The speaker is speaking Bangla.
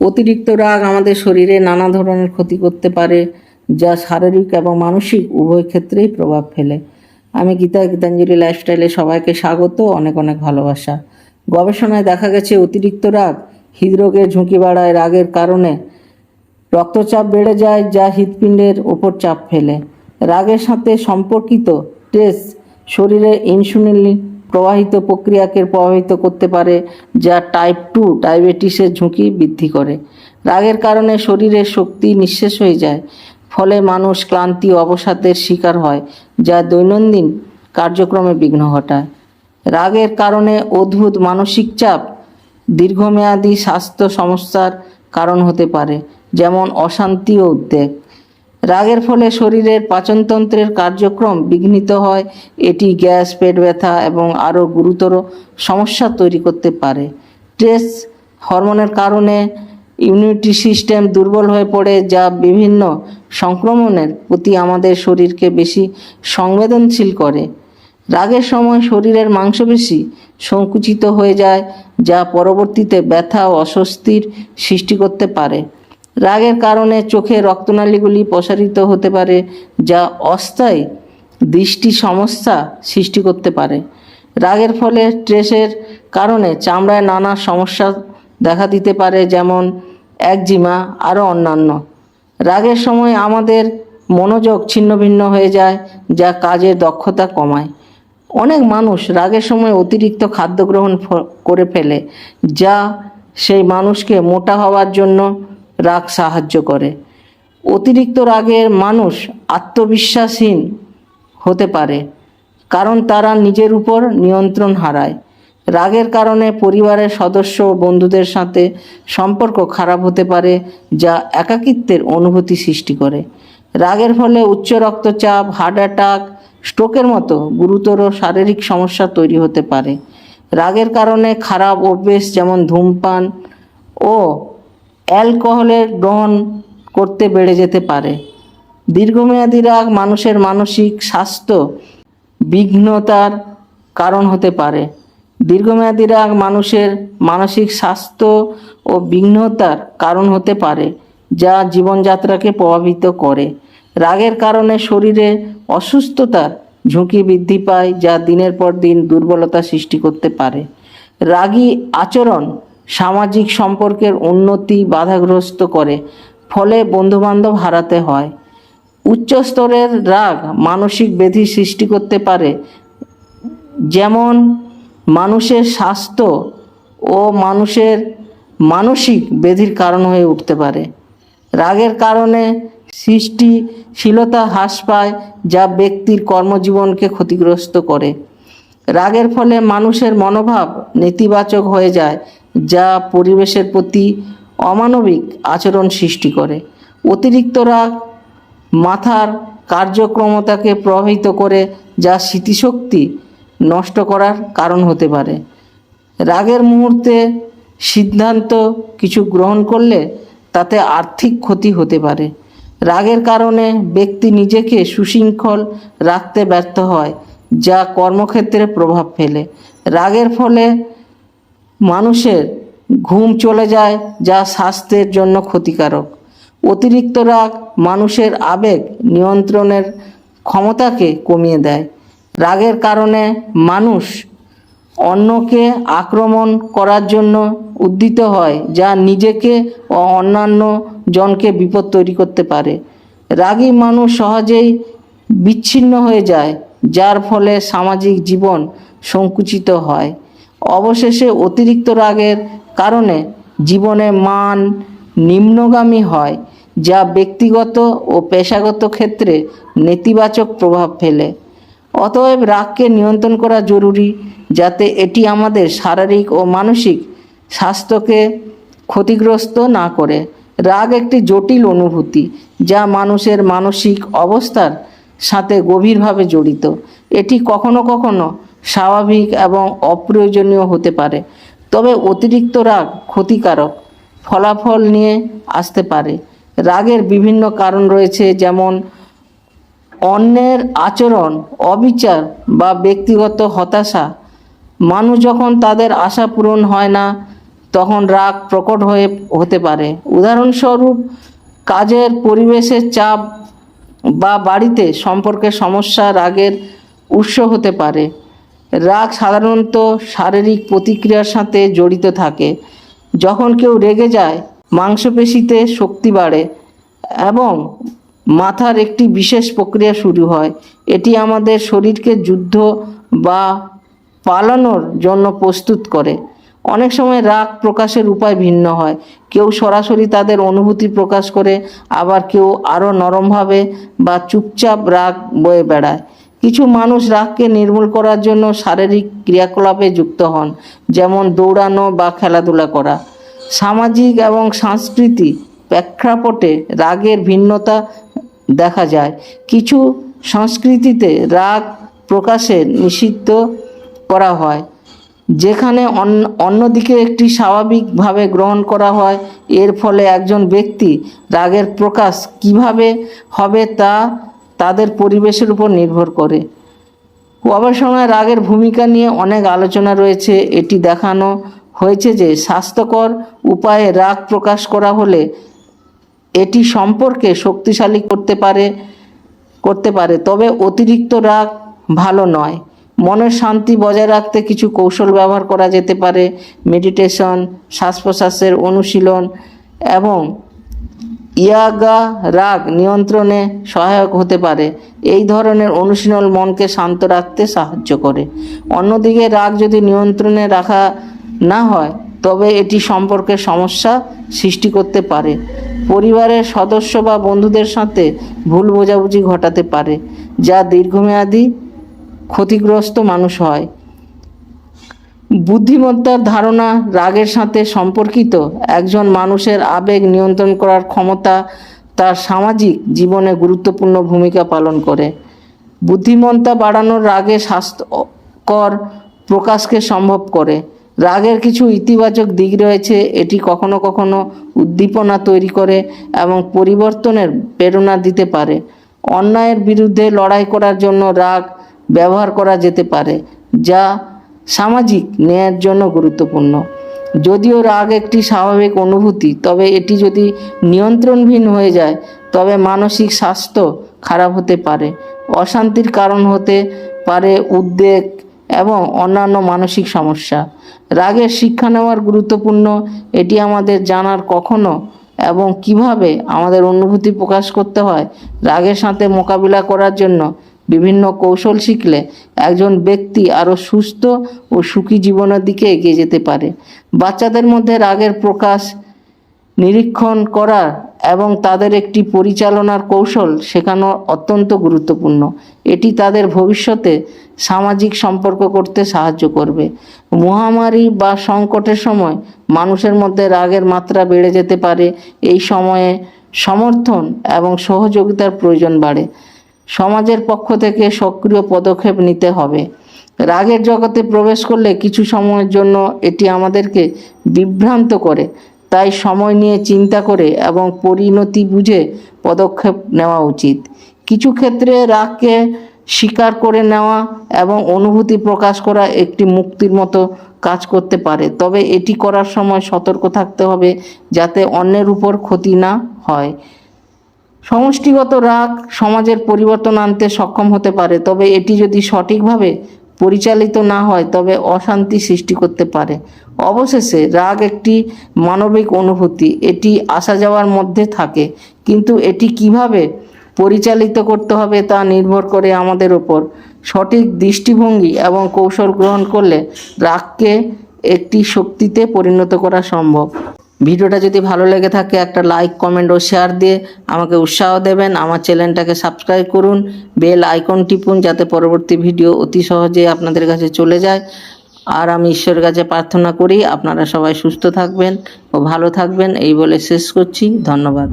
অতিরিক্ত রাগ আমাদের শরীরে নানা ধরনের ক্ষতি করতে পারে, যা শারীরিক এবং মানসিক উভয় ক্ষেত্রেই প্রভাব ফেলে। আমি গীতাঞ্জলি লাইফস্টাইলে সবাইকে স্বাগত, অনেক অনেক ভালোবাসা। গবেষণায় দেখা গেছে অতিরিক্ত রাগ হৃদরোগের ঝুঁকি বাড়ায়। রাগের কারণে রক্তচাপ বেড়ে যায়, যা হৃৎপিণ্ডের ওপর চাপ ফেলে। রাগের সাথে সম্পর্কিত স্ট্রেস শরীরে ইনসুলিন প্রবাহিত প্রক্রিয়াকে প্রভাবিত করতে পারে, যা টাইপ 2 ডায়াবেটিসের ঝুঁকি বৃদ্ধি করে। রাগের কারণে শরীরের শক্তি নিঃশেষ হয়ে যায়, ফলে মানুষ ক্লান্তি ও অবসাদের শিকার হয়, যা দৈনন্দিন কার্যক্রমে বিঘ্ন ঘটায়। রাগের কারণে অদ্ভুত মানসিক চাপ দীর্ঘমেয়াদী স্বাস্থ্য সমস্যার কারণ হতে পারে, যেমন অশান্তি ও উদ্বেগ। রাগের ফলে শরীরের পাচনতন্ত্রের কার্যক্রম বিঘ্নিত হয়। এটি গ্যাস, পেট ব্যথা এবং আরও গুরুতর সমস্যা তৈরি করতে পারে। স্ট্রেস হরমোনের কারণে ইমিউনিটি সিস্টেম দুর্বল হয়ে পড়ে, যা বিভিন্ন সংক্রমণের প্রতি আমাদের শরীরকে বেশি সংবেদনশীল করে। রাগের সময় শরীরের মাংসপেশি সংকুচিত হয়ে যায়, যা পরবর্তীতে ব্যথা ও অস্বস্তির সৃষ্টি করতে পারে। রাগের কারণে চোখের রক্তনালীগুলি প্রসারিত হতে পারে, যা অস্থায়ী দৃষ্টি সমস্যা সৃষ্টি করতে পারে। রাগের ফলে স্ট্রেসের কারণে চামড়ায় নানা সমস্যা দেখা দিতে পারে, যেমন একজিমা আরও অন্যান্য। রাগের সময় আমাদের মনোযোগ ছিন্নভিন্ন হয়ে যায়, যা কাজের দক্ষতা কমায়। অনেক মানুষ রাগের সময় অতিরিক্ত খাদ্য গ্রহণ করে ফেলে, যা সেই মানুষকে মোটা হওয়ার জন্য রাগ সাহায্য করে। অতিরিক্ত রাগের মানুষ আত্মবিশ্বাসহীন হতে পারে, কারণ তারা নিজের উপর নিয়ন্ত্রণ হারায়। রাগের কারণে পরিবারের সদস্য ও বন্ধুদের সাথে সম্পর্ক খারাপ হতে পারে, যা একাকিত্বের অনুভূতি সৃষ্টি করে। রাগের ফলে উচ্চ রক্তচাপ, হার্ট অ্যাটাক, স্ট্রোকের মতো গুরুতর শারীরিক সমস্যা তৈরি হতে পারে। রাগের কারণে খারাপ অভ্যেস যেমন ধূমপান ও অ্যালকোহলের গ্রহণ করতে বেড়ে যেতে পারে। দীর্ঘমেয়াদী রাগ মানুষের মানসিক স্বাস্থ্য বিঘ্নতার কারণ হতে পারে। দীর্ঘমেয়াদী রাগ মানুষের মানসিক স্বাস্থ্য ও বিঘ্নতার কারণ হতে পারে, যা জীবনযাত্রাকে প্রভাবিত করে। রাগের কারণে শরীরে অসুস্থতার ঝুঁকি বৃদ্ধি পায়, যা দিনের পর দিন দুর্বলতা সৃষ্টি করতে পারে। রাগী আচরণ সামাজিক সম্পর্কের উন্নতি বাধাগ্রস্ত করে, ফলে বন্ধুবান্ধব হারাতে হয়। উচ্চ স্তরের রাগ মানসিক ব্যাধি সৃষ্টি করতে পারে, যেমন মানুষের স্বাস্থ্য ও মানুষের মানসিক ব্যাধির কারণ হয়ে উঠতে পারে। রাগের কারণে সৃষ্টিশীলতা হ্রাস পায়, যা ব্যক্তির কর্মজীবনকে ক্ষতিগ্রস্ত করে। রাগের ফলে মানুষের মনোভাব নেতিবাচক হয়ে যায়, যা পরিবেশের প্রতি অমানবিক আচরণ সৃষ্টি করে। অতিরিক্ত রাগ মাথার কার্যক্ষমতাকে প্রভাবিত করে, যা স্মৃতিশক্তি নষ্ট করার কারণ হতে পারে। রাগের মুহূর্তে সিদ্ধান্ত কিছু গ্রহণ করলে তাতে আর্থিক ক্ষতি হতে পারে। রাগের কারণে ব্যক্তি নিজেকে সুশৃঙ্খল রাখতে ব্যর্থ হয়, যা কর্মক্ষেত্রে প্রভাব ফেলে। রাগের ফলে মানুষের ঘুম চলে যায়, যা স্বাস্থ্যের জন্য ক্ষতিকারক। অতিরিক্ত রাগ মানুষের আবেগ নিয়ন্ত্রণের ক্ষমতাকে কমিয়ে দেয়। রাগের কারণে মানুষ অন্যকে আক্রমণ করার জন্য উদ্যত হয়, যা নিজেকে ও অন্যান্য জনকে বিপদ তৈরি করতে পারে। রাগী মানুষ সহজেই বিচ্ছিন্ন হয়ে যায়, যার ফলে সামাজিক জীবন সংকুচিত হয়। অবশেষে অতিরিক্ত রাগের কারণে জীবনে মান নিম্নগামী হয়, যা ব্যক্তিগত ও পেশাগত ক্ষেত্রে নেতিবাচক প্রভাব ফেলে। অতএব রাগকে নিয়ন্ত্রণ করা জরুরি, যাতে এটি আমাদের শারীরিক ও মানসিক স্বাস্থ্যকে ক্ষতিগ্রস্ত না করে। রাগ একটি জটিল অনুভূতি, যা মানুষের মানসিক অবস্থার সাথে গভীরভাবে জড়িত। এটি কখনো কখনো স্বাভাবিক এবং অপ্রয়োজনীয় হতে পারে, তবে অতিরিক্ত রাগ ক্ষতিকারক ফলাফল নিয়ে আসতে পারে। রাগের বিভিন্ন কারণ রয়েছে, যেমন অন্যের আচরণ, অবিচার বা ব্যক্তিগত হতাশা। মানুষ যখন তাদের আশা পূরণ হয় না, তখন রাগ প্রকট হতে পারে। উদাহরণস্বরূপ, কাজের পরিবেশের চাপ বা বাড়িতে সম্পর্কের সমস্যা রাগের উৎস হতে পারে। রাগ সাধারণত শারীরিক প্রতিক্রিয়ার সাথে জড়িত থাকে। যখন কেউ রেগে যায়, মাংসপেশিতে শক্তি বাড়ে এবং মাথার একটি বিশেষ প্রক্রিয়া শুরু হয়। এটি আমাদের শরীরকে যুদ্ধ বা পালানোর জন্য প্রস্তুত করে। অনেক সময় রাগ প্রকাশের উপায় ভিন্ন হয়। কেউ সরাসরি তাদের অনুভূতি প্রকাশ করে, আবার কেউ আরও নরমভাবে বা চুপচাপ রাগ বয়ে বেড়ায়। কিছু মানুষ রাগকে নির্মূল করার জন্য শারীরিক ক্রিয়াকলাপে যুক্ত হন, যেমন দৌড়ানো বা খেলাধুলা করা। সামাজিক এবং সাংস্কৃতিক প্রেক্ষাপটে রাগের ভিন্নতা দেখা যায়। কিছু সংস্কৃতিতে রাগ প্রকাশে নিষিদ্ধ করা হয়, যেখানে অন্যদিকে একটি স্বাভাবিকভাবে গ্রহণ করা হয়। এর ফলে একজন ব্যক্তি রাগের প্রকাশ কিভাবে হবে তা তাদের পরিবেশের উপর নির্ভর করে। গবেষণায় রাগের ভূমিকা নিয়ে অনেক আলোচনা রয়েছে। এটি দেখানো হয়েছে যে স্বাস্থ্যকর উপায়ে রাগ প্রকাশ করা হলে এটি সম্পর্কে শক্তিশালী করতে পারে, তবে অতিরিক্ত রাগ ভালো নয়। মনের শান্তি বজায় রাখতে কিছু কৌশল ব্যবহার করা যেতে পারে। মেডিটেশন, শ্বাস প্রশ্বাসের অনুশীলন এবং ইয়াগা রাগ নিয়ন্ত্রণে সহায়ক হতে পারে। এই ধরনের অনুশীলন মনকে শান্ত রাখতে সাহায্য করে। অন্যদিকে রাগ যদি নিয়ন্ত্রণে রাখা না হয়, তবে এটি সম্পর্কে সমস্যা সৃষ্টি করতে পারে। পরিবারের সদস্য বা বন্ধুদের সাথে ভুল বোঝাবুঝি ঘটাতে পারে, যা দীর্ঘমেয়াদী ক্ষতিগ্রস্ত মানুষ হয়। বুদ্ধিমত্তার ধারণা রাগের সাথে সম্পর্কিত। একজন মানুষের আবেগ নিয়ন্ত্রণ করার ক্ষমতা তার সামাজিক জীবনে গুরুত্বপূর্ণ ভূমিকা পালন করে। বুদ্ধিমত্তা বাড়ানোর রাগের স্বাস্থ্যকর প্রকাশকে সম্ভব করে। রাগের কিছু ইতিবাচক দিক রয়েছে। এটি কখনো কখনো উদ্দীপনা তৈরি করে এবং পরিবর্তনের প্রেরণা দিতে পারে। অন্যায়ের বিরুদ্ধে লড়াই করার জন্য রাগ ব্যবহার করা যেতে পারে, যা সামাজিক ন্যায়ের জন্য গুরুত্বপূর্ণ। যদিও রাগ একটি স্বাভাবিক অনুভূতি, তবে এটি যদি নিয়ন্ত্রণহীন হয়ে যায়, তবে মানসিক স্বাস্থ্য খারাপ হতে পারে। অশান্তির কারণ হতে পারে উদ্বেগ এবং অন্যান্য মানসিক সমস্যা। রাগের শিক্ষা নেওয়ার গুরুত্বপূর্ণ। এটি আমাদের জানার কখনো এবং কিভাবে আমাদের অনুভূতি প্রকাশ করতে হয়। রাগের সাথে মোকাবিলা করার জন্য বিভিন্ন কৌশল শিখলে একজন ব্যক্তি আরও সুস্থ ও সুখী জীবনের দিকে এগিয়ে যেতে পারে। বাচ্চাদের মধ্যে রাগের প্রকাশ নিরীক্ষণ করা এবং তাদের একটি পরিচালনার কৌশল শেখানো অত্যন্ত গুরুত্বপূর্ণ। এটি তাদের ভবিষ্যতে সামাজিক সম্পর্ক করতে সাহায্য করবে। মহামারী বা সংকটের সময় মানুষের মধ্যে রাগের মাত্রা বেড়ে যেতে পারে। এই সময়ে সমর্থন এবং সহযোগিতার প্রয়োজন বাড়ে। সমাজের পক্ষ থেকে সক্রিয় পদক্ষেপ নিতে হবে। রাগের জগতে প্রবেশ করলে কিছু সময়ের জন্য এটি আমাদেরকে বিভ্রান্ত করে, তাই সময় নিয়ে চিন্তা করে এবং পরিণতি বুঝে পদক্ষেপ নেওয়া উচিত। কিছু ক্ষেত্রে রাগকে স্বীকার করে নেওয়া এবং অনুভূতি প্রকাশ করা একটি মুক্তির মতো কাজ করতে পারে, তবে এটি করার সময় সতর্ক থাকতে হবে যাতে অন্যের উপর ক্ষতি না হয়। সমষ্টিগত রাগ সমাজের পরিবর্তন আনতে সক্ষম হতে পারে, তবে এটি যদি সঠিকভাবে পরিচালিত না হয় তবে অশান্তি সৃষ্টি করতে পারে। অবশেষে রাগ একটি মানবিক অনুভূতি। এটি আসা যাওয়ার মধ্যে থাকে, কিন্তু এটি কিভাবে পরিচালিত করতে হবে তা নির্ভর করে আমাদের ওপর। সঠিক দৃষ্টিভঙ্গি এবং কৌশল গ্রহণ করলে রাগকে একটি শক্তিতে পরিণত করা সম্ভব। ভিডিওটা যদি ভালো লেগে থাকে একটা লাইক, কমেন্ট ও শেয়ার দিয়ে আমাকে উৎসাহ দেবেন। আমার চ্যানেলটাকে সাবস্ক্রাইব করুন, বেল আইকন টিপুন যাতে পরবর্তী ভিডিও অতি সহজে আপনাদের কাছে চলে যায়। আর আমি ঈশ্বরের কাছে প্রার্থনা করি আপনারা সবাই সুস্থ থাকবেন ও ভালো থাকবেন, এই বলে শেষ করছি। ধন্যবাদ।